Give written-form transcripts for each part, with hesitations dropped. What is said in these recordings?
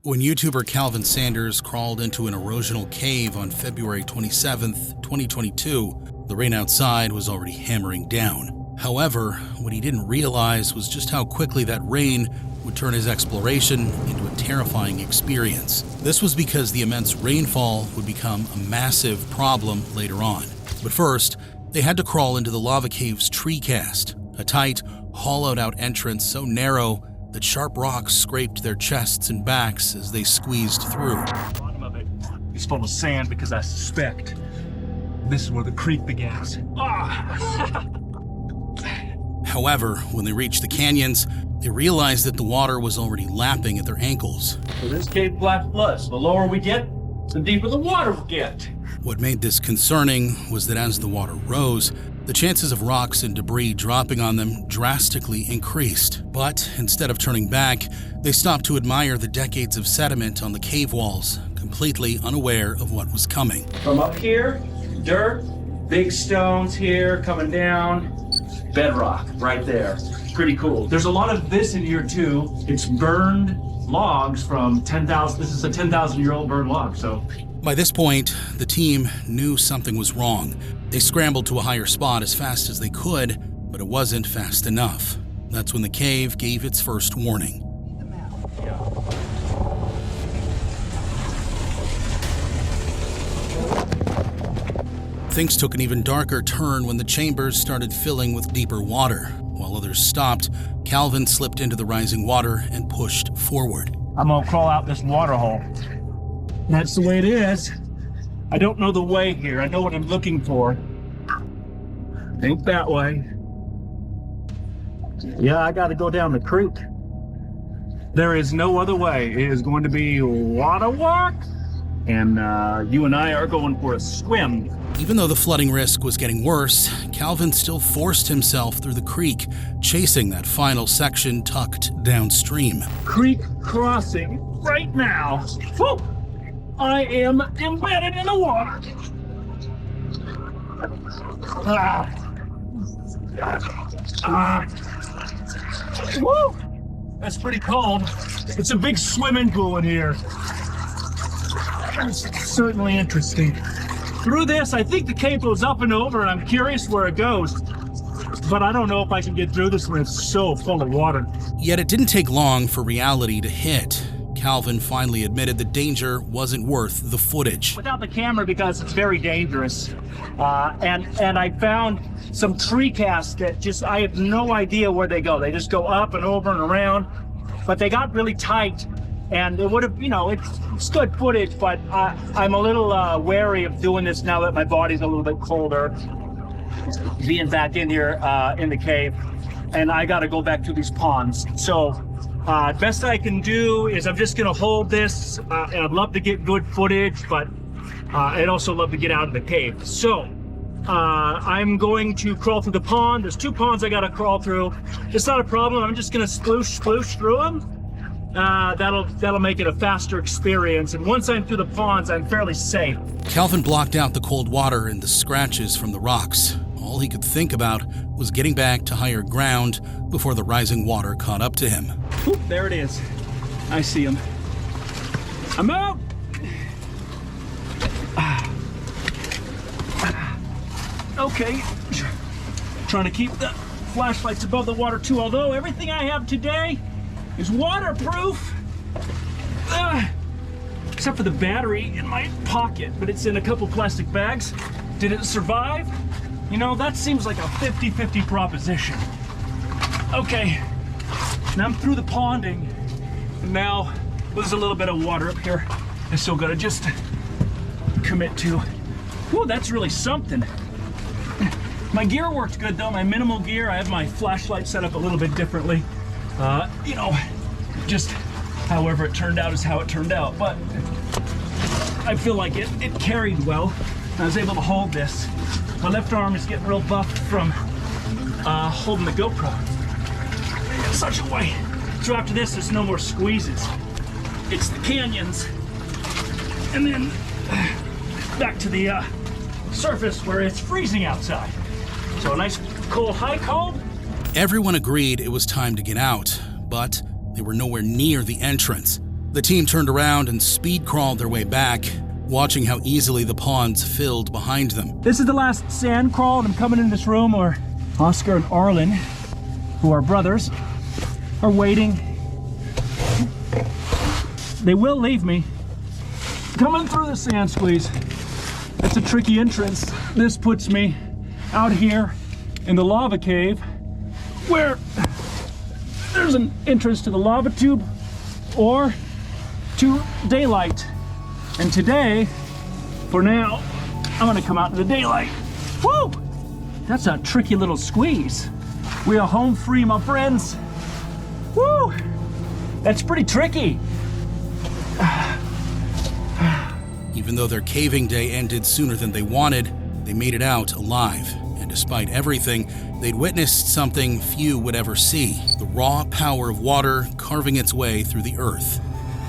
When YouTuber Calvin Sanders crawled into an erosional cave on February 27, 2022, the rain outside was already hammering down. However, what he didn't realize was just how quickly that rain would turn his exploration into a terrifying experience. This was because the immense rainfall would become a massive problem later on. But first, they had to crawl into the lava cave's tree cast, a tight, hollowed-out entrance so narrow that sharp rocks scraped their chests and backs as they squeezed through. The bottom of it is full of sand because I suspect this is where the creek begins. However, when they reached the canyons, they realized that the water was already lapping at their ankles. So this cave black floods. The lower we get, the deeper the water will get. What made this concerning was that as the water rose, the chances of rocks and debris dropping on them drastically increased. But instead of turning back, they stopped to admire the decades of sediment on the cave walls, completely unaware of what was coming. From up here, dirt, big stones here coming down, bedrock right there. Pretty cool. There's a lot of this in here too. It's burned logs from 10,000. This is a 10,000-year-old burned log, so. By this point, the team knew something was wrong. They scrambled to a higher spot as fast as they could, but it wasn't fast enough. That's when the cave gave its first warning. Things took an even darker turn when the chambers started filling with deeper water. While others stopped, Calvin slipped into the rising water and pushed forward. I'm gonna crawl out this water hole. That's the way it is. I don't know the way here. I know what I'm looking for. Ain't that way. Yeah, I gotta go down the creek. There is no other way. It is going to be a lot of work, and you and I are going for a swim. Even though the flooding risk was getting worse, Calvin still forced himself through the creek, chasing that final section tucked downstream. Creek crossing right now. Woo! I am embedded in the water. Woo! That's pretty cold. It's a big swimming pool in here. It's certainly interesting. Through this, I think the cave goes up and over, and I'm curious where it goes. But I don't know if I can get through this when it's so full of water. Yet it didn't take long for reality to hit. Calvin finally admitted the danger wasn't worth the footage. Without the camera, because it's very dangerous. And I found some tree casts that just, I have no idea where they go. They just go up and over and around, but they got really tight. And it would have, it's good footage, but I'm a little wary of doing this now that my body's a little bit colder. Being back in here in the cave, and I got to go back to these ponds. So best I can do is I'm just going to hold this, and I'd love to get good footage, but I'd also love to get out of the cave. So I'm going to crawl through the pond. There's 2 ponds I got to crawl through. It's not a problem. I'm just going to sploosh through them. That'll make it a faster experience, and once I'm through the ponds, I'm fairly safe. Calvin blocked out the cold water and the scratches from the rocks. All he could think about was getting back to higher ground before the rising water caught up to him. Whoop, there it is. I see him. I'm out! Okay. Trying to keep the flashlights above the water too, although everything I have today is waterproof, except for the battery in my pocket, but it's in a couple plastic bags. Did it survive? That seems like a 50-50 proposition. Okay, now I'm through the ponding, and now there's a little bit of water up here. I still gotta just commit to. Whoa, that's really something. My gear worked good though, my minimal gear. I have my flashlight set up a little bit differently. Just however it turned out is how it turned out, but I feel like it carried well. I was able to hold this. My left arm is getting real buffed from holding the GoPro in such a way. So after this, there's no more squeezes. It's the canyons, and then back to the surface where it's freezing outside. So a nice cold high cold. Everyone agreed it was time to get out, but they were nowhere near the entrance. The team turned around and speed crawled their way back, watching how easily the ponds filled behind them. This is the last sand crawl, and I'm coming in this room where Oscar and Arlen, who are brothers, are waiting. They will leave me. Coming through the sand squeeze. It's a tricky entrance. This puts me out here in the lava cave where there's an entrance to the lava tube or to daylight. And today, for now, I'm gonna come out in the daylight. Woo! That's a tricky little squeeze. We are home free, my friends. Woo! That's pretty tricky. Even though their caving day ended sooner than they wanted, they made it out alive. And despite everything, they'd witnessed something few would ever see: the raw power of water carving its way through the earth.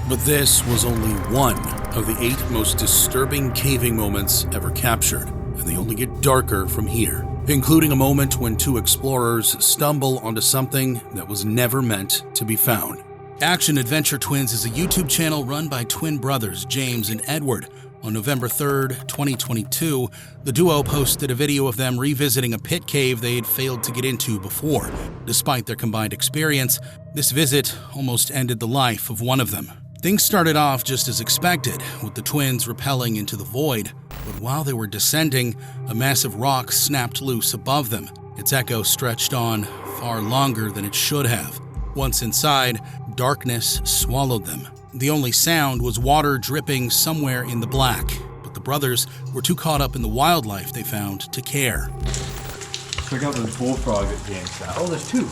But this was only one of the 8 most disturbing caving moments ever captured, and they only get darker from here, including a moment when 2 explorers stumble onto something that was never meant to be found. Action Adventure Twins is a YouTube channel run by twin brothers James and Edward. On November 3rd, 2022, the duo posted a video of them revisiting a pit cave they had failed to get into before. Despite their combined experience, this visit almost ended the life of one of them. Things started off just as expected, with the twins rappelling into the void, but while they were descending, a massive rock snapped loose above them. Its echo stretched on far longer than it should have. Once inside, darkness swallowed them. The only sound was water dripping somewhere in the black, but the brothers were too caught up in the wildlife they found to care. Check out this bullfrog that James found. Oh, there's 2.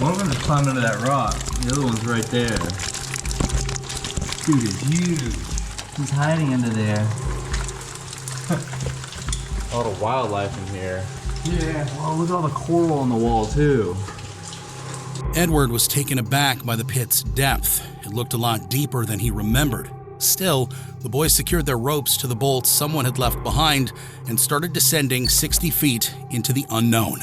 One of them just climbed under that rock. The other one's right there. Dude is huge. He's hiding under there. A lot of wildlife in here. Yeah. Well, look at all the coral on the wall, too. Edward was taken aback by the pit's depth. It looked a lot deeper than he remembered. Still, the boys secured their ropes to the bolts someone had left behind and started descending 60 feet into the unknown.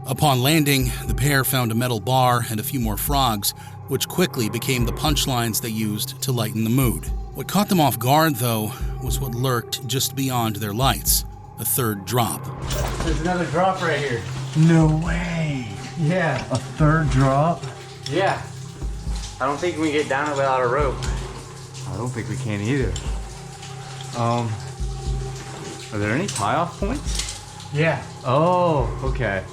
Upon landing, the pair found a metal bar and a few more frogs, which quickly became the punchlines they used to lighten the mood. What caught them off guard, though, was what lurked just beyond their lights: a third drop. There's another drop right here. No way. Yeah. A third drop? Yeah. I don't think we can get down it without a rope. I don't think we can either. Are there any tie-off points? Yeah. Oh, okay.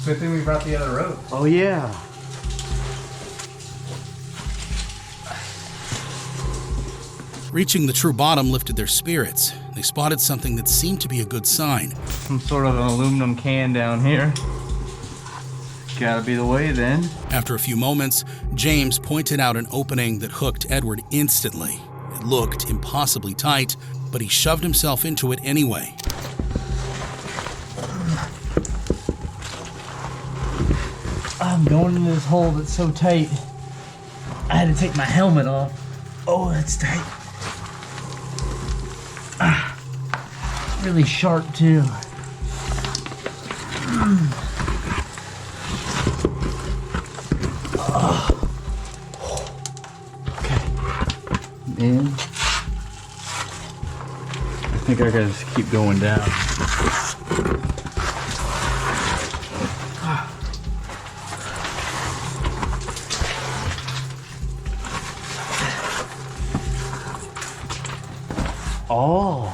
Good thing we brought the other rope. Oh, yeah. Reaching the true bottom lifted their spirits. They spotted something that seemed to be a good sign. Some sort of an aluminum can down here. Gotta be the way then. After a few moments, James pointed out an opening that hooked Edward instantly. It looked impossibly tight, but he shoved himself into it anyway. I'm going into this hole that's so tight. I had to take my helmet off. Oh, that's tight. Really sharp too. Okay. And I think I gotta just keep going down. Oh,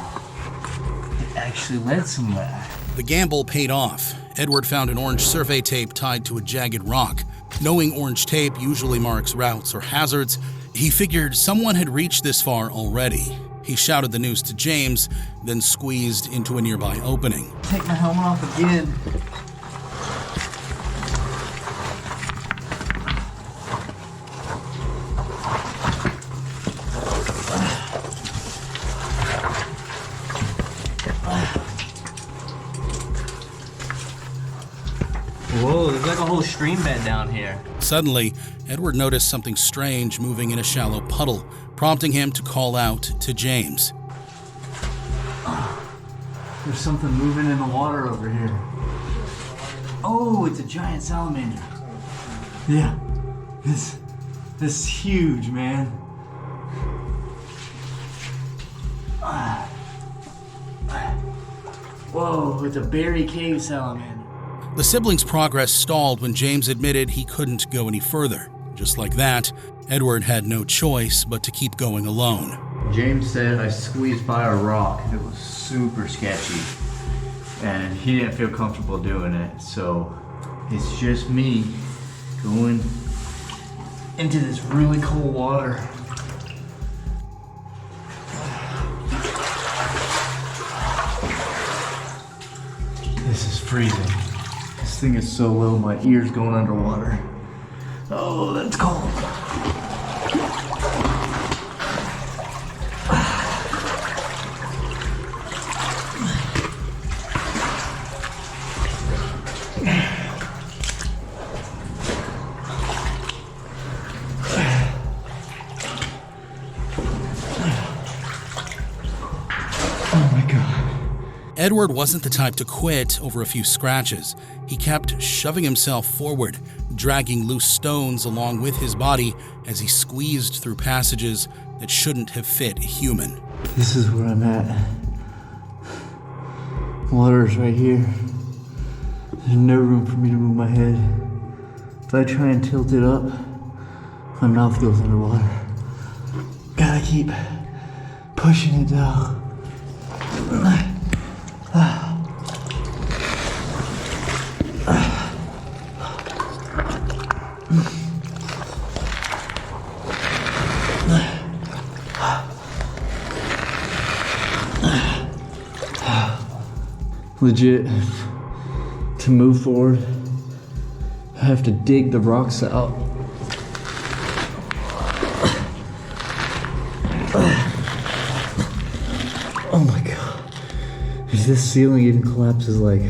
it actually led somewhere. The gamble paid off. Edward found an orange survey tape tied to a jagged rock. Knowing orange tape usually marks routes or hazards, he figured someone had reached this far already. He shouted the news to James, then squeezed into a nearby opening. Take my helmet off again. Whoa, there's like a whole stream bed down here. Suddenly, Edward noticed something strange moving in a shallow puddle, prompting him to call out to James. There's something moving in the water over here. Oh, it's a giant salamander. Yeah, this is huge, man. Whoa, it's a berry cave salamander. The siblings' progress stalled when James admitted he couldn't go any further. Just like that, Edward had no choice but to keep going alone. James said I squeezed by a rock and it was super sketchy. And he didn't feel comfortable doing it, so it's just me going into this really cold water. This is freezing. This thing is so low, my ear's going underwater. Oh, that's cold. Edward wasn't the type to quit over a few scratches. He kept shoving himself forward, dragging loose stones along with his body as he squeezed through passages that shouldn't have fit a human. This is where I'm at. Water's right here. There's no room for me to move my head. If I try and tilt it up, my mouth goes underwater. Gotta keep pushing it down. Legit, to move forward, I have to dig the rocks out. Oh my god. If this ceiling even collapses like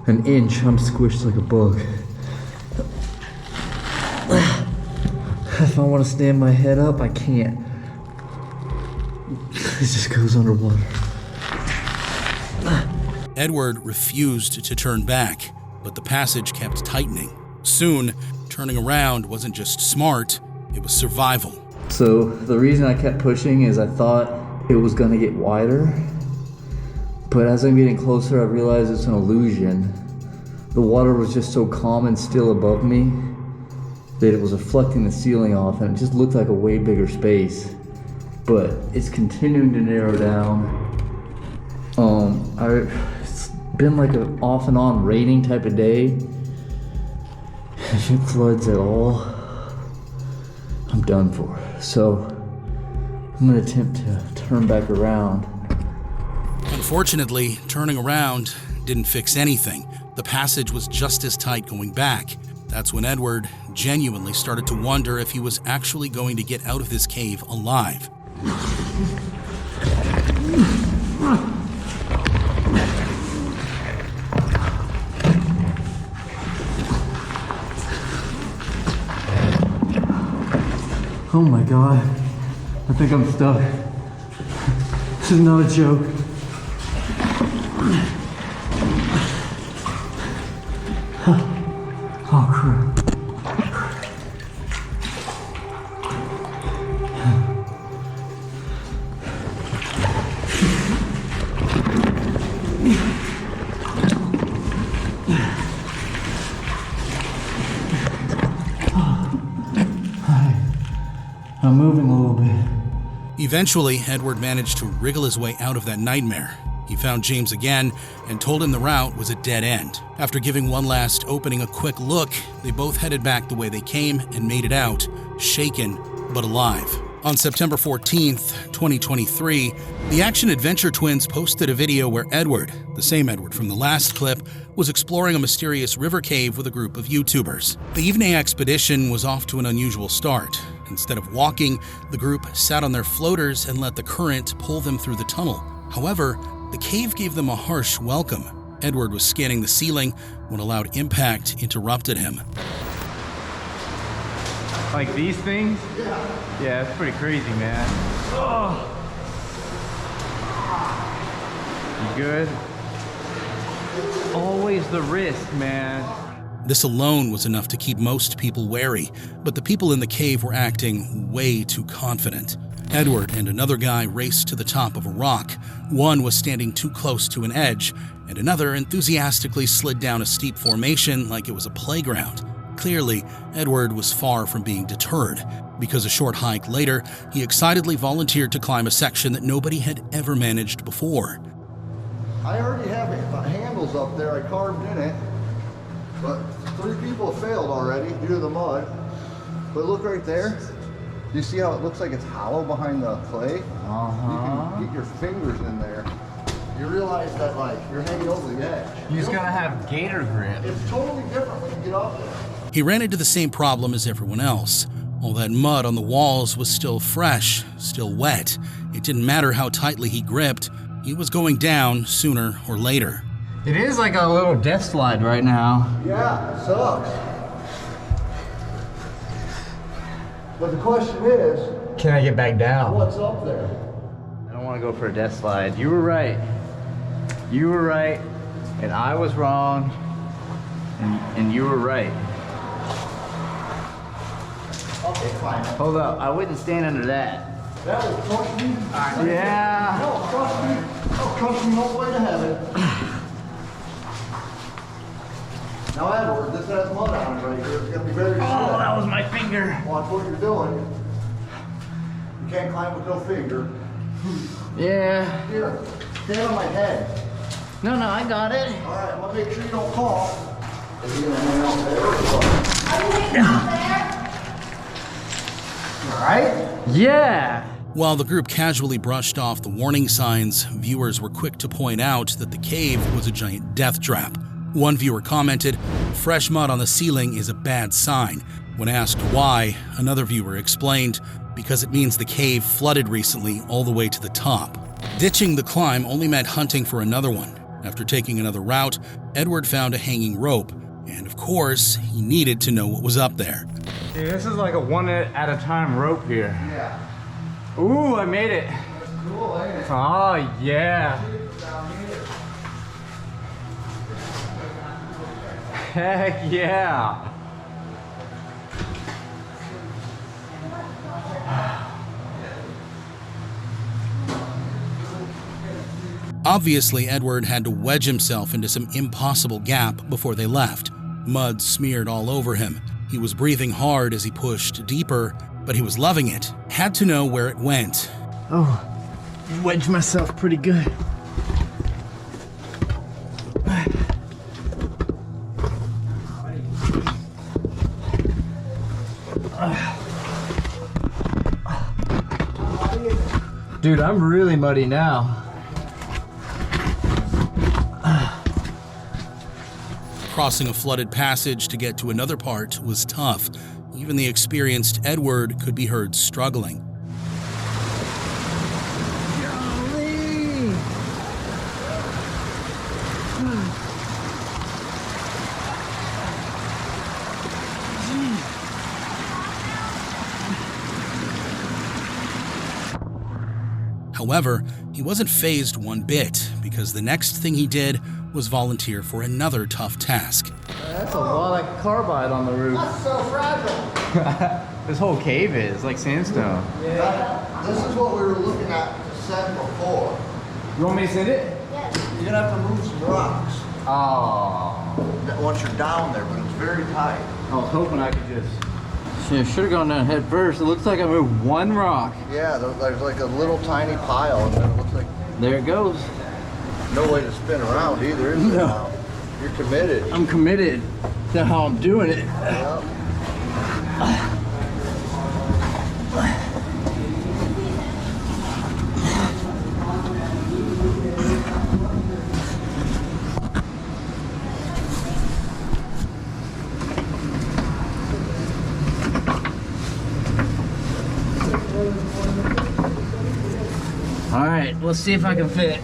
an inch, I'm squished like a bug. If I want to stand my head up, I can't. It just goes underwater. Edward refused to turn back, but the passage kept tightening. Soon, turning around wasn't just smart, it was survival. So the reason I kept pushing is I thought it was gonna get wider, but as I'm getting closer, I realized it's an illusion. The water was just so calm and still above me that it was reflecting the ceiling off, and it just looked like a way bigger space. But it's continuing to narrow down. It's been like an off and on raining type of day. If it floods at all, I'm done for. So I'm gonna attempt to turn back around. Unfortunately, turning around didn't fix anything. The passage was just as tight going back. That's when Edward genuinely started to wonder if he was actually going to get out of this cave alive. Oh my god, I think I'm stuck. This is not a joke. Oh crap. I'm moving a little bit. Eventually, Edward managed to wriggle his way out of that nightmare. He found James again and told him the route was a dead end. After giving one last opening a quick look, they both headed back the way they came and made it out, shaken but alive. On September 14th, 2023, the action-adventure twins posted a video where Edward, the same Edward from the last clip, was exploring a mysterious river cave with a group of YouTubers. The evening expedition was off to an unusual start. Instead of walking, the group sat on their floaters and let the current pull them through the tunnel. However, the cave gave them a harsh welcome. Edward was scanning the ceiling when a loud impact interrupted him. Like these things? Yeah, it's pretty crazy, man. Oh. You good? Always the risk, man. This alone was enough to keep most people wary, but the people in the cave were acting way too confident. Edward and another guy raced to the top of a rock. One was standing too close to an edge, and another enthusiastically slid down a steep formation like it was a playground. Clearly, Edward was far from being deterred, because a short hike later, he excitedly volunteered to climb a section that nobody had ever managed before. I already have handles up there, I carved in it, but 3 people have failed already due to the mud. But look right there. Do you see how it looks like it's hollow behind the clay? You can get your fingers in there. You realize that, like, you're hanging over the edge. You just gotta have gator grip. It's totally different when you get up there. He ran into the same problem as everyone else. All that mud on the walls was still fresh, still wet. It didn't matter how tightly he gripped. He was going down sooner or later. It is like a little death slide right now. Yeah, it sucks. But the question is, Can I get back down? what's up there? I don't want to go for a death slide. You were right. You were right, and I was wrong, and you were right. Okay, fine. Hold up, I wouldn't stand under that. That will crush me. Yeah. No, trust me. No, trust me, no way to heaven. Now, Edward, this has mud on it right here. It's gonna be very Oh, stiff. that was my finger. Watch what you're doing. You can't climb with no finger. Yeah. Here, stand on my head. No, I got it. All right, I'm gonna make sure you don't fall. Is he gonna hang out there or what? All right? Yeah. While the group casually brushed off the warning signs, viewers were quick to point out that the cave was a giant death trap. One viewer commented, "Fresh mud on the ceiling is a bad sign." When asked why, another viewer explained, "Because it means the cave flooded recently all the way to the top." Ditching the climb only meant hunting for another one. After taking another route, Edward found a hanging rope, and of course, he needed to know what was up there. Dude, this is like a one at a time rope here. Yeah. Ooh, I made it. Cool, ain't it? Oh, yeah. Heck yeah. Obviously, Edward had to wedge himself into some impossible gap before they left. Mud smeared all over him. He was breathing hard as he pushed deeper, but he was loving it. Had to know where it went. Oh, wedged myself pretty good. Dude, I'm really muddy now. Crossing a flooded passage to get to another part was tough. Even the experienced Edward could be heard struggling. However, he wasn't fazed one bit, because the next thing he did was volunteer for another tough task. That's a lot of carbide on the roof. That's so fragile. This whole cave is like sandstone. This is what we were looking at to set before. You want me to send it? You're gonna have to move some rocks Oh. once you're down there, but it's very tight. I was hoping I could just... Shit, should have gone down head first. It looks like I moved one rock. Yeah, there's like a little tiny pile, and then it looks like There it goes. no way to spin around either, is there? Now? You're committed. I'm committed to how I'm doing it. Yep. All right, let's see if I can fit.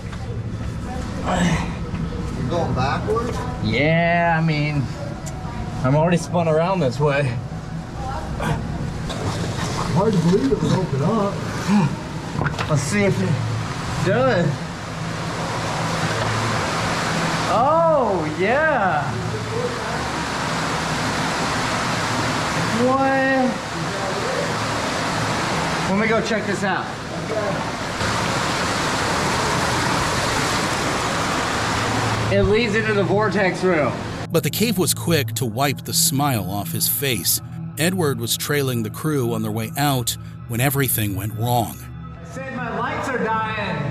You're going backwards? Yeah, I mean, I'm already spun around this way. Hard to believe it would open up. Let's see if it does. Oh! Oh, yeah. What? Let me go check this out. It leads into the vortex room. But the cave was quick to wipe the smile off his face. Edward was trailing the crew on their way out when everything went wrong. I said my lights are dying.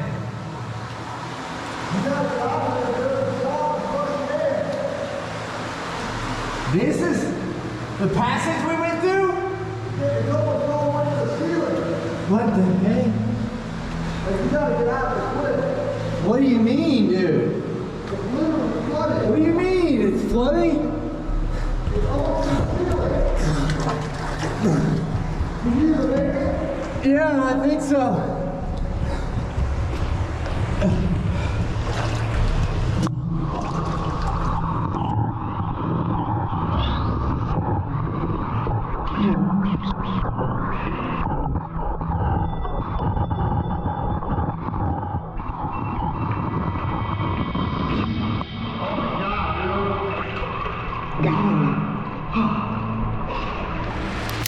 This is the passage we went through? What the heck? You gotta get out of the cliff. What do you mean, dude? It's literally flooded. What do you mean? It's flooding? It's almost to the ceiling. You hear the bass? Yeah, I think so.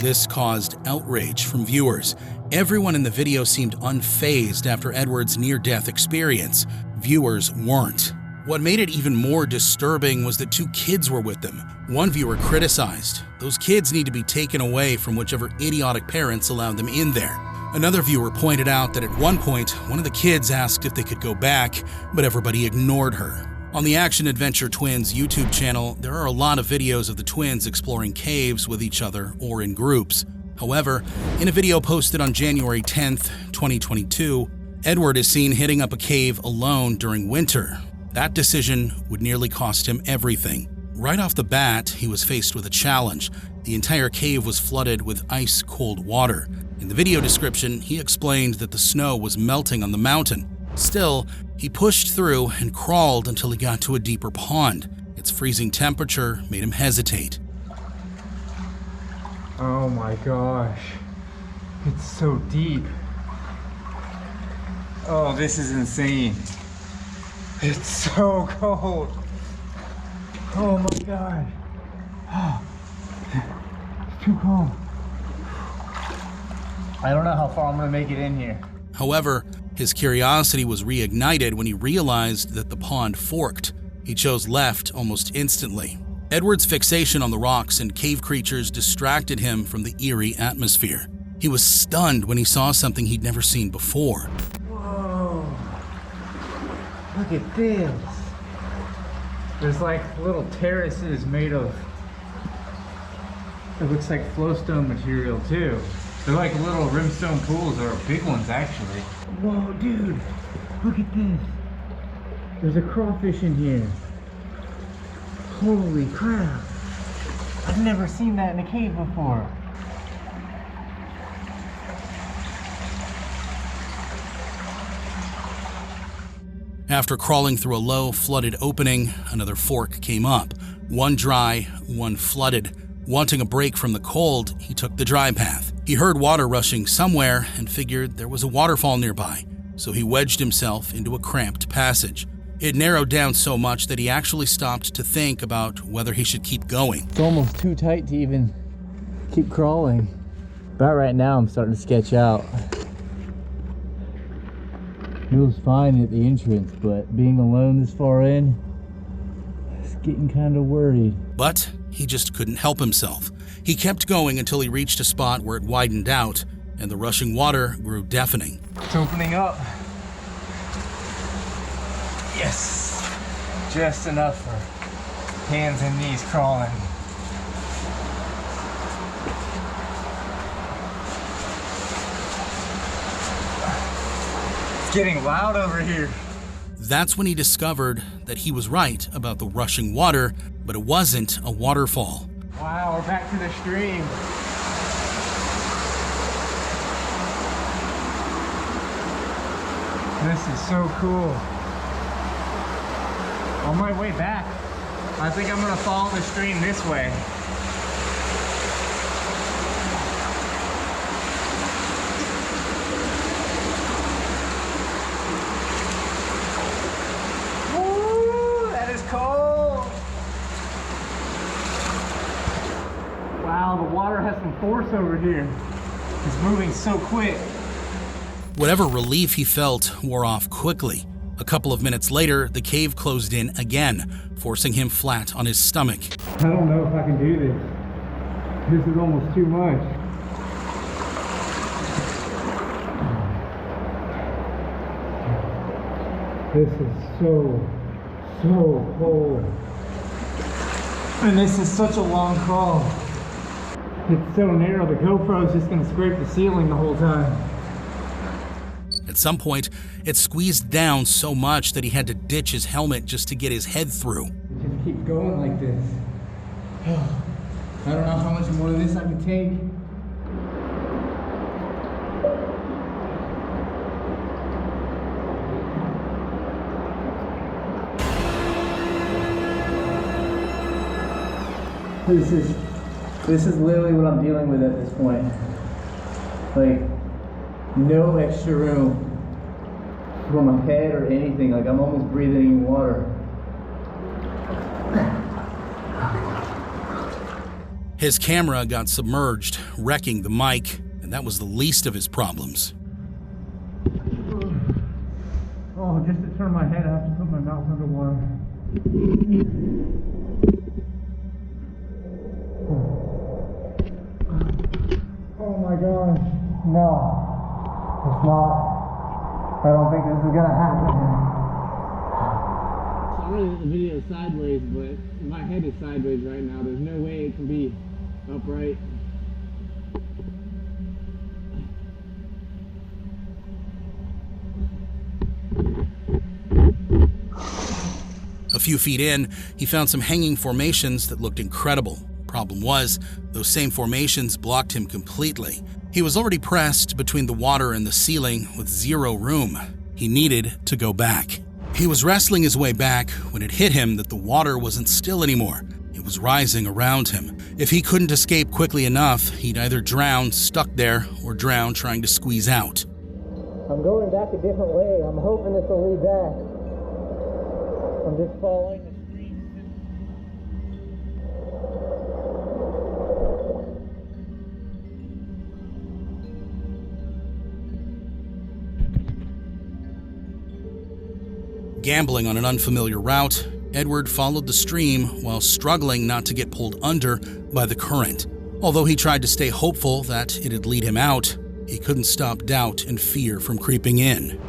This caused outrage from viewers. Everyone in the video seemed unfazed after Edward's near-death experience. Viewers weren't. What made it even more disturbing was that 2 kids were with them. One viewer criticized, "Those kids need to be taken away from whichever idiotic parents allowed them in there." Another viewer pointed out that at one point, one of the kids asked if they could go back, but everybody ignored her. On the Action Adventure Twins YouTube channel, there are a lot of videos of the twins exploring caves with each other or in groups. However, in a video posted on January 10th, 2022, Edward is seen hitting up a cave alone during winter. That decision would nearly cost him everything. Right off the bat, he was faced with a challenge. The entire cave was flooded with ice-cold water. In the video description, he explained that the snow was melting on the mountain. Still, he pushed through and crawled until he got to a deeper pond. Its freezing temperature made him hesitate. Oh my gosh. It's so deep. Oh, this is insane. It's so cold. Oh my god. It's too cold. I don't know how far I'm gonna make it in here. However, his curiosity was reignited when he realized that the pond forked. He chose left almost instantly. Edward's fixation on the rocks and cave creatures distracted him from the eerie atmosphere. He was stunned when he saw something he'd never seen before. Whoa. Look at this. There's like little terraces made of, it looks like flowstone material too. They're like little rimstone pools, or big ones actually. Whoa, dude, look at this. There's a crawfish in here. Holy crap. I've never seen that in a cave before. After crawling through a low, flooded opening, another fork came up. One dry, one flooded. Wanting a break from the cold, he took the dry path. He heard water rushing somewhere and figured there was a waterfall nearby, so he wedged himself into a cramped passage. It narrowed down so much that he actually stopped to think about whether he should keep going. It's almost too tight to even keep crawling. About right now, I'm starting to sketch out. It was fine at the entrance, but being alone this far in, it's getting kind of worried. But he just couldn't help himself. He kept going until he reached a spot where it widened out, and the rushing water grew deafening. It's opening up. Yes, just enough for hands and knees crawling. It's getting loud over here. That's when he discovered that he was right about the rushing water, but it wasn't a waterfall. Wow, we're back to the stream. This is so cool. On my way back, I think I'm gonna follow the stream this way. Woo, that is cold. Wow, the water has some force over here. It's moving so quick. Whatever relief he felt wore off quickly. A couple of minutes later, the cave closed in again, forcing him flat on his stomach. I don't know if I can do this. This is almost too much. This is so cold. And this is such a long crawl. It's so narrow, the GoPro is just gonna scrape the ceiling the whole time. At some point, it squeezed down so much that he had to ditch his helmet just to get his head through. Just keep going like this. I don't know how much more of this I can take. This is literally what I'm dealing with at this point. Like, no extra room for my head or anything. Like, I'm almost breathing in water. His camera got submerged, wrecking the mic, and that was the least of his problems. Oh, just to turn my head, I have to put my mouth underwater. Oh my gosh, no, it's not. I don't think this is gonna happen. I'm really the video sideways, but my head is sideways right now. There's no way it can be upright. A few feet in, he found some hanging formations that looked incredible. Problem was, those same formations blocked him completely. He was already pressed between the water and the ceiling with zero room. He needed to go back. He was wrestling his way back when it hit him that the water wasn't still anymore. It was rising around him. If he couldn't escape quickly enough, he'd either drown stuck there or drown trying to squeeze out. I'm going back a different way. I'm hoping this will lead back. I'm just following the stream. Gambling on an unfamiliar route, Edward followed the stream while struggling not to get pulled under by the current. Although he tried to stay hopeful that it'd lead him out, he couldn't stop doubt and fear from creeping in.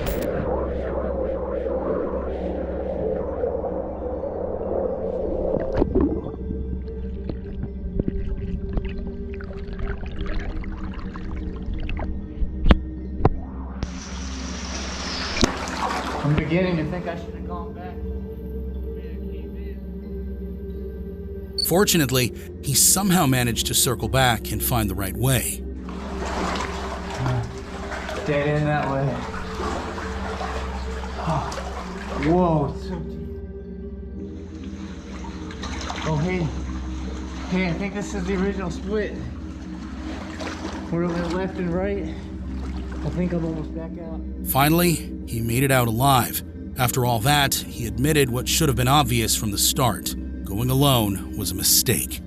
I'm beginning to think I should have gone back. Fortunately, he somehow managed to circle back and find the right way. Dead in that way. Whoa, it's so deep. Oh, hey, I think this is the original split. Where it went left and right. I think I'm almost back out. Finally, he made it out alive. After all that, he admitted what should have been obvious from the start. Going alone was a mistake.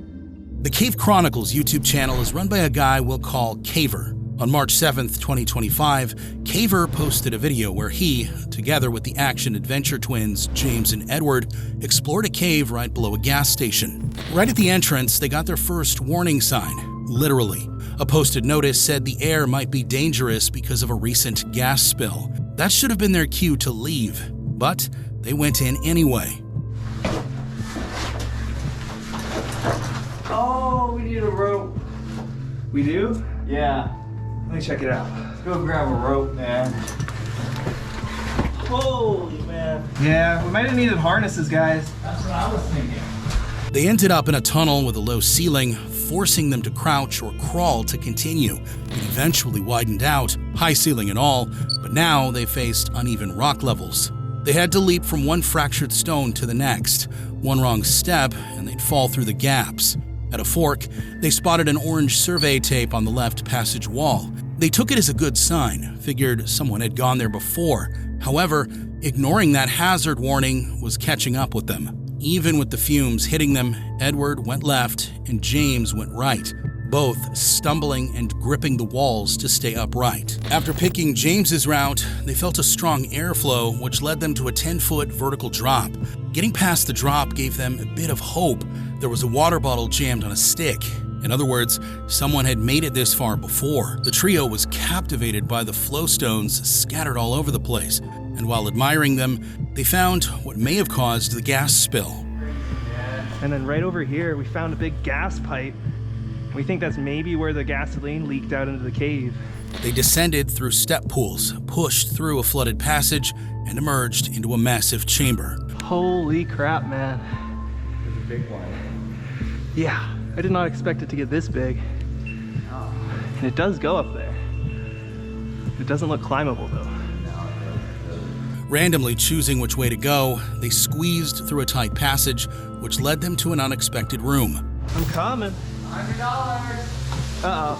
The Cave Chronicles YouTube channel is run by a guy we'll call Caver. On March 7th, 2025, Caver posted a video where he, together with the action-adventure twins James and Edward, explored a cave right below a gas station. Right at the entrance, they got their first warning sign, literally. A posted notice said the air might be dangerous because of a recent gas spill. That should have been their cue to leave, but they went in anyway. Oh, we need a rope. We do? Yeah, Let me check it out. let's go grab a rope, man. Holy man. Yeah, we might have needed harnesses, guys. That's what I was thinking. They ended up in a tunnel with a low ceiling, forcing them to crouch or crawl to continue. It eventually widened out, high ceiling and all, but now they faced uneven rock levels. They had to leap from one fractured stone to the next. One wrong step, and they'd fall through the gaps. At a fork, they spotted an orange survey tape on the left passage wall. They took it as a good sign, figured someone had gone there before. However, ignoring that hazard warning was catching up with them. Even with the fumes hitting them, Edward went left and James went right, both stumbling and gripping the walls to stay upright. After picking James's route, they felt a strong airflow, which led them to a 10-foot vertical drop. Getting past the drop gave them a bit of hope. There was a water bottle jammed on a stick. In other words, someone had made it this far before. The trio was captivated by the flow stones scattered all over the place, and while admiring them, they found what may have caused the gas spill. And then right over here, we found a big gas pipe. We think that's maybe where the gasoline leaked out into the cave. They descended through step pools, pushed through a flooded passage, and emerged into a massive chamber. Holy crap, man. It's a big one. Yeah, I did not expect it to get this big. Oh. And it does go up there. It doesn't look climbable though. Randomly choosing which way to go, they squeezed through a tight passage, which led them to an unexpected room. I'm coming. $100. Uh-oh,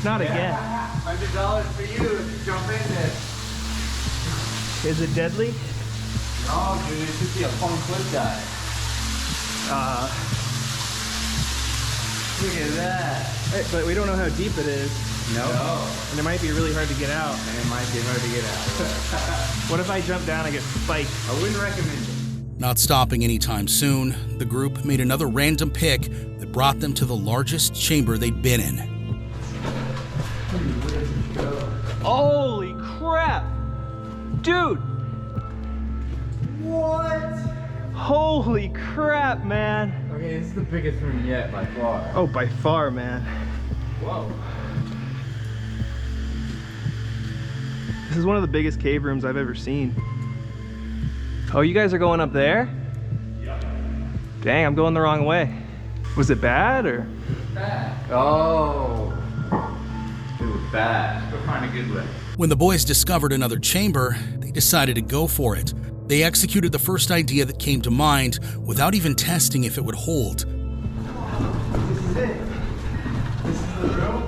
not again. $100 for you if you jump in this. Is it deadly? No, dude, it should be a fun cliff dive. Look at that. Hey, but we don't know how deep it is. No. And it might be really hard to get out. And it might be hard to get out. What if I jump down and get spiked? I wouldn't recommend it. Not stopping anytime soon, the group made another random pick that brought them to the largest chamber they'd been in. Holy crap! Dude! What? Holy crap, man! Okay, this is the biggest room yet by far. Oh, by far, man. Whoa. This is one of the biggest cave rooms I've ever seen. Oh, you guys are going up there? Yeah. Dang, I'm going the wrong way. Was it bad or? Bad. Oh. It was bad. Go find a good way. When the boys discovered another chamber, they decided to go for it. They executed the first idea that came to mind without even testing if it would hold. This is it. This is the room.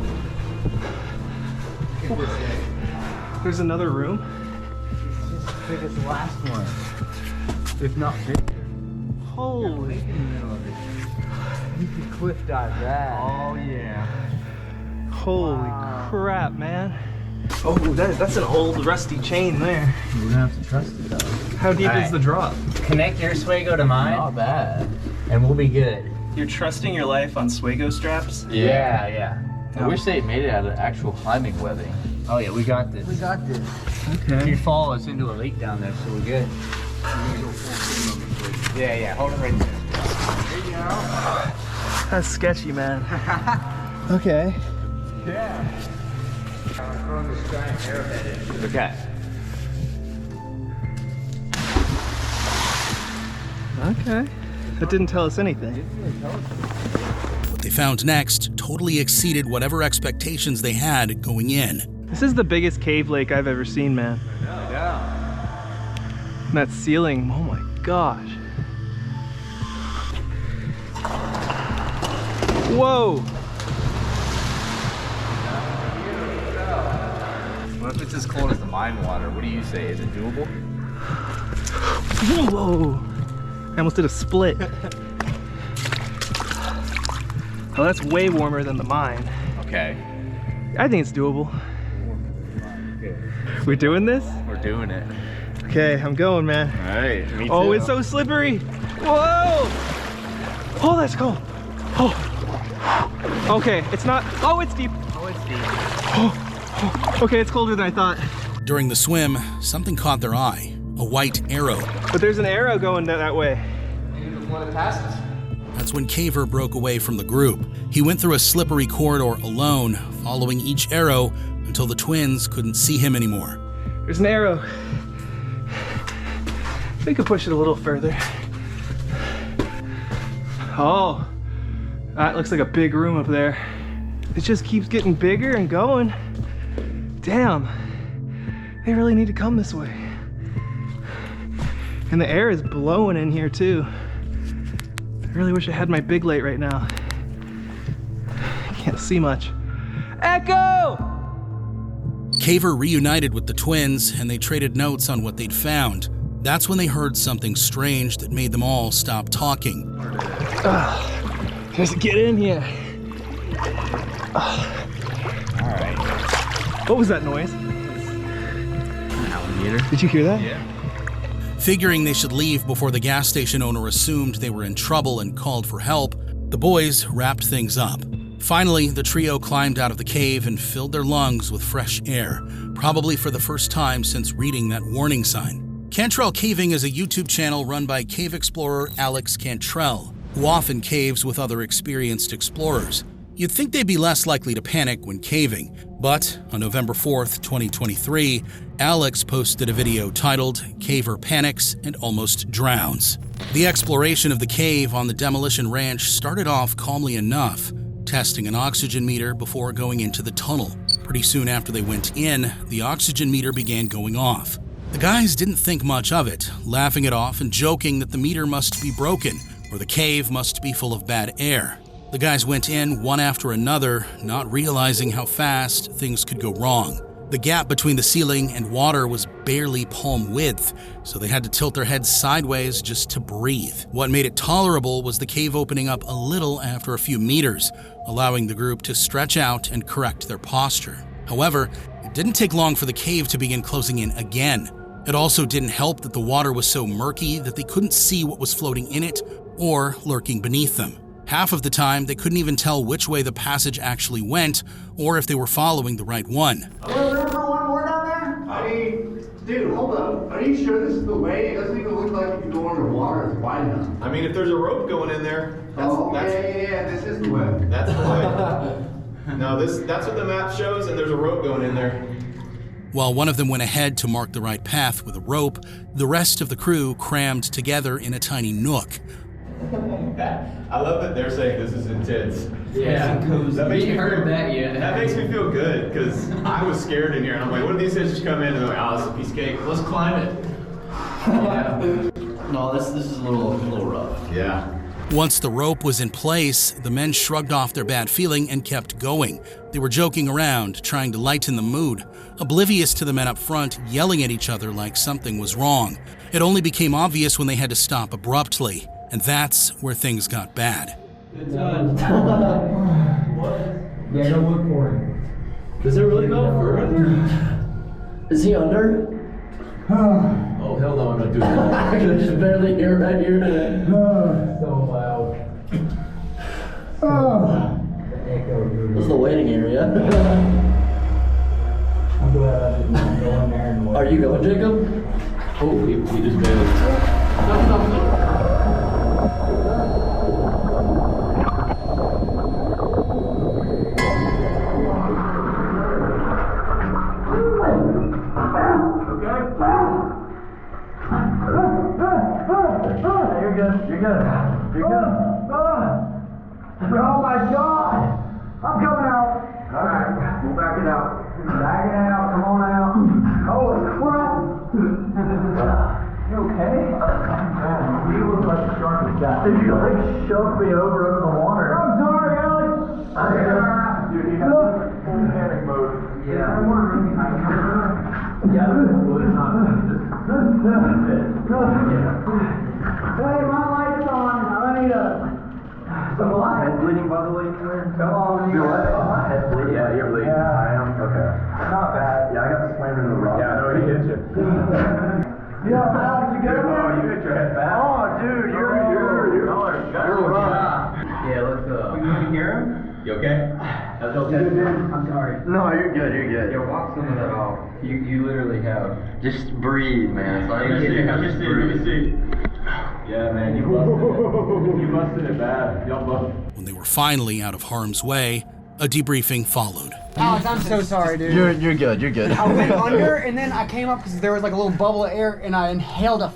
Look at this thing. There's another room? It's just as big as the last one. If not bigger. Holy. In the middle of it. You can cliff dive that. Oh yeah. Holy crap, man. Oh, that's an old rusty chain there. We're gonna have to trust it though. How deep is the drop? Connect your Swago to mine. Not bad. And we'll be good. You're trusting your life on Swago straps? Yeah. I wish they had made it out of actual climbing webbing. Oh yeah, we got this. We got this. If Okay. you fall us into a lake down there, so we're good. Yeah, hold it right there. There you go. That's sketchy, man. Okay. Yeah. I'm throwing this giant arrowhead in. Okay. Okay. That didn't tell us anything. What they found next totally exceeded whatever expectations they had going in. This is the biggest cave lake I've ever seen, man. Yeah. And that ceiling, oh my gosh. Whoa! What if it's as cold as the mine water? What do you say? Is it doable? Whoa! I almost did a split. Oh, that's way warmer than the mine. Okay. I think it's doable. We're doing this? We're doing it. Okay, I'm going, man. All right. Me too. Oh, it's so slippery. Whoa! Oh, that's cold. Oh. Okay, it's not. Oh, it's deep. Oh, it's deep. Oh. Okay, it's colder than I thought. During the swim, something caught their eye, a white arrow. But there's an arrow going that way. Maybe the one that passes. That's when Caver broke away from the group. He went through a slippery corridor alone, following each arrow until the twins couldn't see him anymore. There's an arrow. We could push it a little further. Oh, that looks like a big room up there. It just keeps getting bigger and going. Damn, they really need to come this way. And the air is blowing in here too. I really wish I had my big light right now. I can't see much. Echo! Caver reunited with the twins and they traded notes on what they'd found. That's when they heard something strange that made them all stop talking. Okay, Just get in here. Alright. What was that noise? An alligator. Did you hear that? Yeah. Figuring they should leave before the gas station owner assumed they were in trouble and called for help, the boys wrapped things up. Finally, the trio climbed out of the cave and filled their lungs with fresh air, probably for the first time since reading that warning sign. Cantrell Caving is a YouTube channel run by cave explorer Alex Cantrell, who often caves with other experienced explorers. You'd think they'd be less likely to panic when caving, but on November 4th, 2023, Alex posted a video titled "Caver Panics and Almost Drowns." The exploration of the cave on the demolition ranch started off calmly enough, testing an oxygen meter before going into the tunnel. Pretty soon after they went in, the oxygen meter began going off. The guys didn't think much of it, laughing it off and joking that the meter must be broken or the cave must be full of bad air. The guys went in one after another, not realizing how fast things could go wrong. The gap between the ceiling and water was barely palm width, so they had to tilt their heads sideways just to breathe. What made it tolerable was the cave opening up a little after a few meters, allowing the group to stretch out and correct their posture. However, it didn't take long for the cave to begin closing in again. It also didn't help that the water was so murky that they couldn't see what was floating in it or lurking beneath them. Half of the time, they couldn't even tell which way the passage actually went or if they were following the right one. Dude, hold up. Are you sure this is the way? It doesn't even look like you can go underwater. It's wide enough. I mean, if there's a rope going in there, This is the way. that's the way. No, that's what the map shows, and there's a rope going in there. While one of them went ahead to mark the right path with a rope, the rest of the crew crammed together in a tiny nook. I love that they're saying this is intense. Yeah. That makes me heard feel, that yet. That makes me feel good, because I was scared in here, and I'm like, what if these guys just come in and they're like, oh, this is a piece of cake, let's climb it. Yeah. No, this is a little rough. Yeah. Once the rope was in place, the men shrugged off their bad feeling and kept going. They were joking around, trying to lighten the mood, oblivious to the men up front yelling at each other like something was wrong. It only became obvious when they had to stop abruptly, and that's where things got bad. Good done. Yeah, go look for him. Does it really go further? Is he under? Oh, hell no, I'm not doing that. I can just barely hear right here. So loud. This is the waiting area. I'm glad I didn't go in there and look. Are you going, Jacob? Oh, he just bailed. You're good. Oh my God! I'm coming out. All right, we'll back it out. Back it out. Come on out. Holy crap! You okay? You look like the sharpest guy. Did you like shove me over into the water? I'm sorry, Alex. Dude, he has full panic mode. Yeah. Yeah, it's not Hey, my light's on. I need my head bleeding, by the way. Come on, you my head bleeding. Yeah, you're bleeding. Yeah, I am. Okay. Not bad. Yeah, I got slammed into the rock. Yeah, no, he hit you. Yeah, Alex, you good? Oh, you hit your head back. Oh, dude, you're rough. Yeah, let's You can hear him? You okay? That's okay. I'm sorry. No, you're good. You're good. Yeah, walk some of that off. You literally have. Just breathe, man. It's not Let me easy. see, let me see, let me see. Yeah, man, you busted it. You busted it bad. Y'all busted. When they were finally out of harm's way, a debriefing followed. Alex, I'm so sorry, dude. You're good. You're good. I went under and then I came up because there was like a little bubble of air and I inhaled a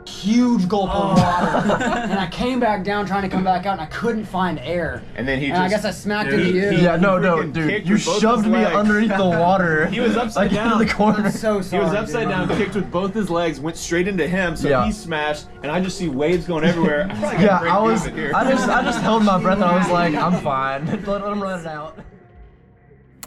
huge gulp of water. And I came back down trying to come back out and I couldn't find air. And then he I guess I smacked into you. Yeah, no, freaking dude. kicked You with both shoved his me legs. underneath the water. He was upside down. in the corner. I'm so He sorry. was upside dude. down, kicked with both his legs, went straight into him, so Yeah. he smashed, and I just see waves going everywhere. I probably Yeah, got I was. here. I just held my breath and I was like, I'm fine. Let him run it out.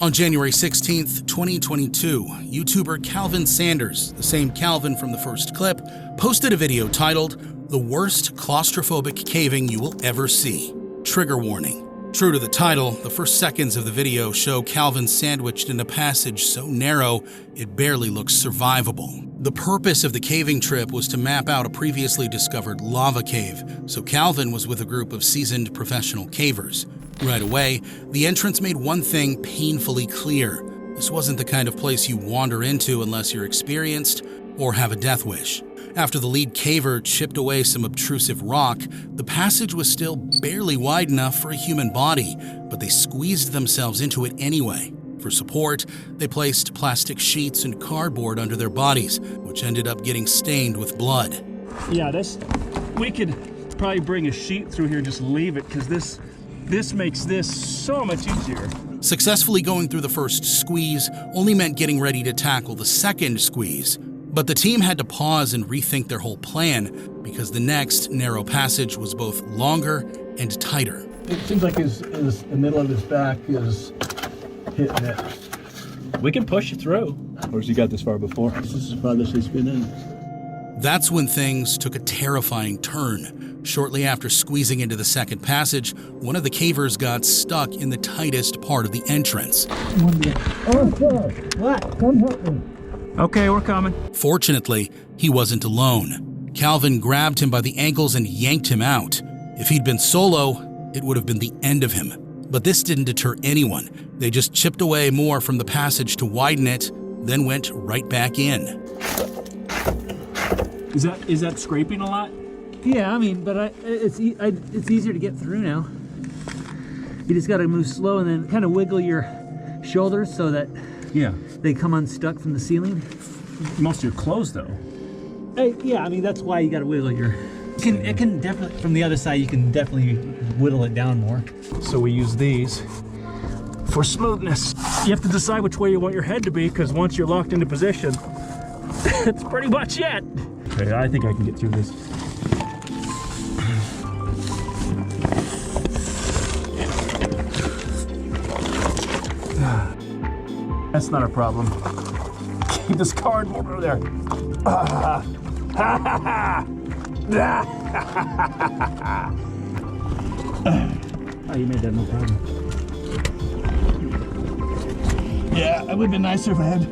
On January 16th, 2022, YouTuber Calvin Sanders, the same Calvin from the first clip, posted a video titled "The Worst Claustrophobic Caving You Will Ever See." Trigger warning. True to the title, the first seconds of the video show Calvin sandwiched in a passage so narrow it barely looks survivable. The purpose of the caving trip was to map out a previously discovered lava cave, so Calvin was with a group of seasoned professional cavers. Right away, the entrance made one thing painfully clear. This wasn't the kind of place you wander into unless you're experienced or have a death wish. After the lead caver chipped away some obtrusive rock, the passage was still barely wide enough for a human body, but they squeezed themselves into it anyway. For support, they placed plastic sheets and cardboard under their bodies, which ended up getting stained with blood. Yeah, we could probably bring a sheet through here and just leave it, because this makes this so much easier. Successfully going through the first squeeze only meant getting ready to tackle the second squeeze. But the team had to pause and rethink their whole plan because the next narrow passage was both longer and tighter. It seems like the middle of his back is hitting it. We can push it through. Of course, he got this far before. This is the farthest he's been in. That's when things took a terrifying turn. Shortly after squeezing into the second passage, one of the cavers got stuck in the tightest part of the entrance. Oh, sir. What? Come help me. Okay, we're coming. Fortunately, he wasn't alone. Calvin grabbed him by the ankles and yanked him out. If he'd been solo, it would have been the end of him. But this didn't deter anyone. They just chipped away more from the passage to widen it, then went right back in. Is that scraping a lot? Yeah, I mean, but it's easier to get through now. You just got to move slow and then kind of wiggle your shoulders so that they come unstuck from the ceiling. Most of your clothes, though. Yeah, I mean, that's why you got to wiggle your... It can definitely, from the other side, you can definitely whittle it down more. So we use these for smoothness. You have to decide which way you want your head to be, because once you're locked into position, it's pretty much it. Okay, I think I can get through this. That's not a problem. Keep this cardboard over there. Oh, you made that no problem. Yeah, it would have been nicer if I had a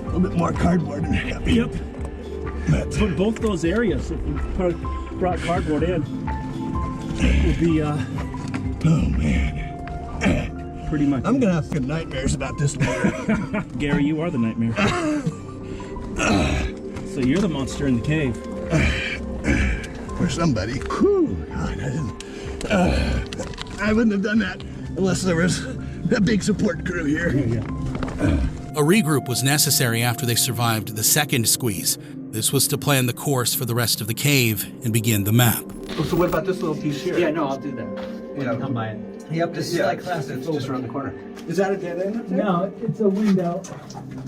little bit more cardboard in there. Yep. For both those areas, if you brought cardboard in, it would be, oh man. pretty much. I'm gonna have good nightmares about this later. Gary, you are the nightmare. So you're the monster in the cave. For somebody. Whew, God, I wouldn't have done that unless there was a big support crew here. A regroup was necessary after they survived the second squeeze. This was to plan the course for the rest of the cave and begin the map. So what about this little piece here? Yeah, no, I'll do that. Yeah. Come by it. Yep, this is like class. It's just around the corner. Is that a dead end up there? No, it's a window.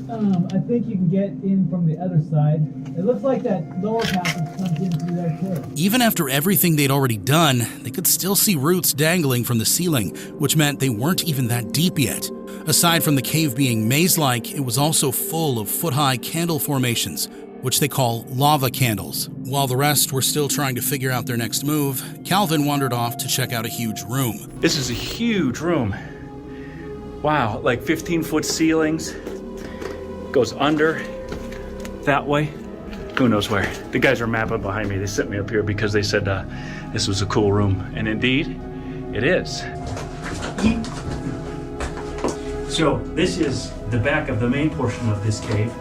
I think you can get in from the other side. It looks like that lower passage comes in through there too. Even after everything they'd already done, they could still see roots dangling from the ceiling, which meant they weren't even that deep yet. Aside from the cave being maze-like, it was also full of foot-high candle formations, which they call lava candles. While the rest were still trying to figure out their next move, Calvin wandered off to check out a huge room. This is a huge room. Wow, like 15-foot ceilings. Goes under, that way. Who knows where? The guys are mapping behind me. They sent me up here because they said this was a cool room. And indeed, it is. So this is the back of the main portion of this cave.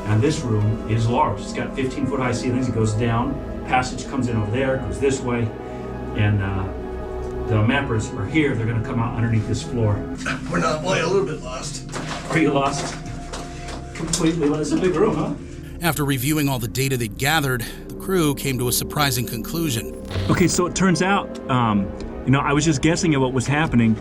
And this room is large. It's got 15-foot high ceilings. It goes down. Passage comes in over there, goes this way. And the mappers are here. They're going to come out underneath this floor. We're not only a little bit lost. Are you lost? Completely lost. It's a big room, huh? After reviewing all the data they'd gathered, the crew came to a surprising conclusion. Okay, so it turns out, I was just guessing at what was happening.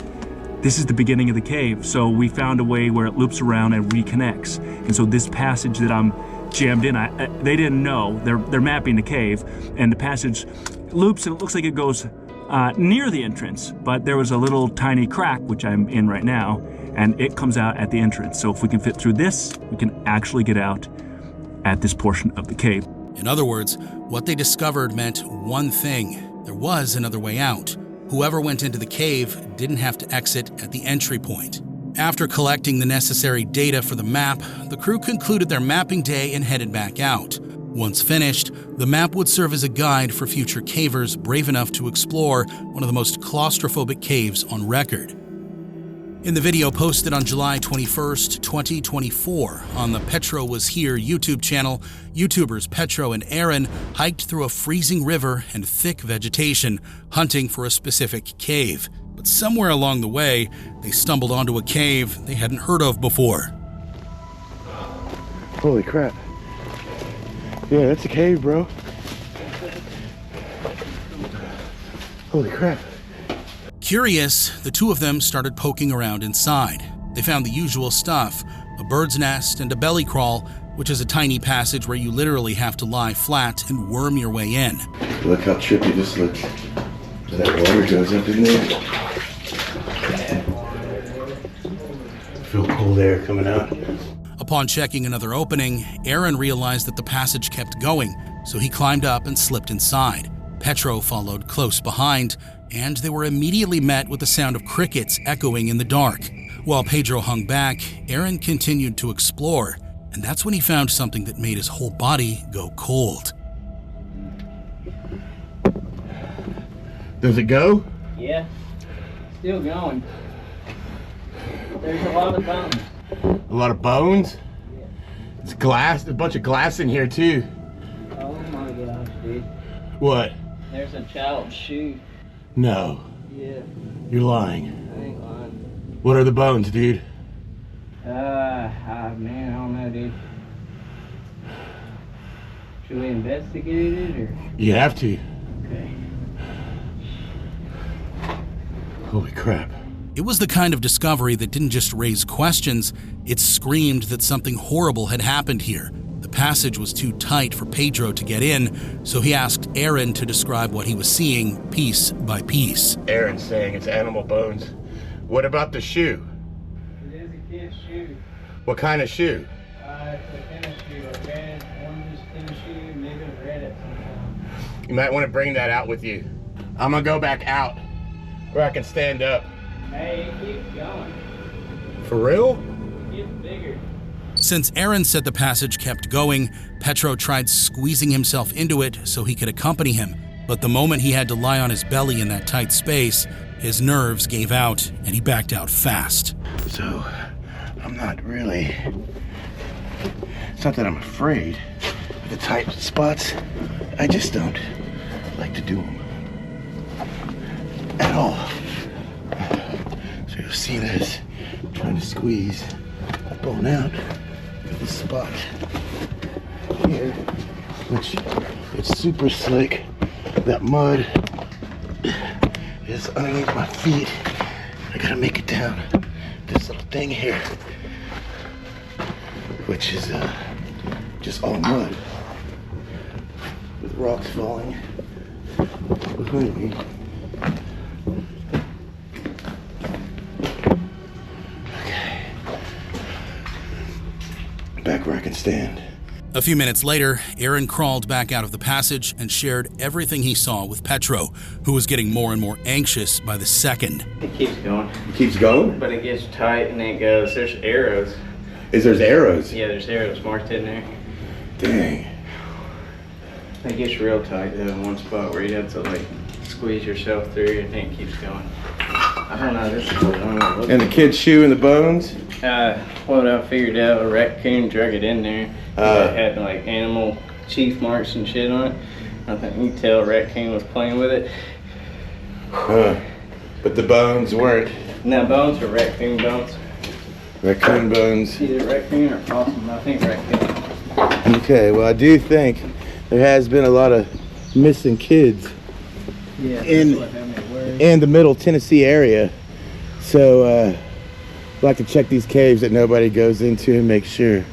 This is the beginning of the cave, so we found a way where it loops around and reconnects. And so this passage that I'm jammed in, they didn't know. They're mapping the cave, and the passage loops, and it looks like it goes near the entrance, but there was a little tiny crack, which I'm in right now, and it comes out at the entrance. So if we can fit through this, we can actually get out at this portion of the cave. In other words, what they discovered meant one thing. There was another way out. Whoever went into the cave didn't have to exit at the entry point. After collecting the necessary data for the map, the crew concluded their mapping day and headed back out. Once finished, the map would serve as a guide for future cavers brave enough to explore one of the most claustrophobic caves on record. In the video posted on July 21st, 2024, on the Petro Was Here YouTube channel, YouTubers Petro and Aaron hiked through a freezing river and thick vegetation, hunting for a specific cave. But somewhere along the way, they stumbled onto a cave they hadn't heard of before. Holy crap. Yeah, that's a cave, bro. Holy crap. Curious, the two of them started poking around inside. They found the usual stuff, a bird's nest and a belly crawl, which is a tiny passage where you literally have to lie flat and worm your way in. Look how trippy this looks. That water goes up in there. Feel cold air coming out. Upon checking another opening, Aaron realized that the passage kept going, so he climbed up and slipped inside. Petro followed close behind, and they were immediately met with the sound of crickets echoing in the dark. While Pedro hung back, Aaron continued to explore, and that's when he found something that made his whole body go cold. Does it go? Yeah, still going. There's a lot of bones. A lot of bones? Yeah. It's glass, a bunch of glass in here too. Oh my gosh, dude. What? There's a child's shoe. No. Yeah. You're lying. I ain't lying. What are the bones, dude? Man, I don't know, dude. Should we investigate it or? You have to. Okay. Holy crap. It was the kind of discovery that didn't just raise questions, it screamed that something horrible had happened here. The passage was too tight for Pedro to get in, so he asked Aaron to describe what he was seeing piece by piece. Aaron's saying it's animal bones. What about the shoe? It is a kid's shoe. What kind of shoe? It's a tennis shoe, a red, orange tennis shoe, maybe a red at some time. You might want to bring that out with you. I'm gonna go back out where I can stand up. Hey, it keeps going. For real? It gets bigger. Since Aaron said the passage kept going, Petro tried squeezing himself into it so he could accompany him. But the moment he had to lie on his belly in that tight space, his nerves gave out and he backed out fast. So, I'm not really... It's not that I'm afraid of the tight spots. I just don't like to do them. At all. So you'll see this. I'm trying to squeeze that bone out of this spot here, which it's super slick. That mud is underneath my feet. I gotta make it down this little thing here, which is just all mud with rocks falling behind me. Back where I can stand. A few minutes later, Aaron crawled back out of the passage and shared everything he saw with Petro, who was getting more and more anxious by the second. It keeps going. It keeps going? But it gets tight and then it goes. There's arrows. There's arrows? Yeah, there's arrows marked in there. Dang. It gets real tight though in one spot where you have to like squeeze yourself through and then it keeps going. I don't know, this is what I'm looking. And the kid's shoe and the bones? What I figured out, a raccoon drug it in there. It had like animal teeth marks and shit on it. I think you can tell a raccoon was playing with it. But the bones weren't. No, bones are raccoon bones. Raccoon bones. Either raccoon or possum, I think raccoon. Okay, well I do think there has been a lot of missing kids in the middle Tennessee area. So I'd like to check these caves that nobody goes into and make sure.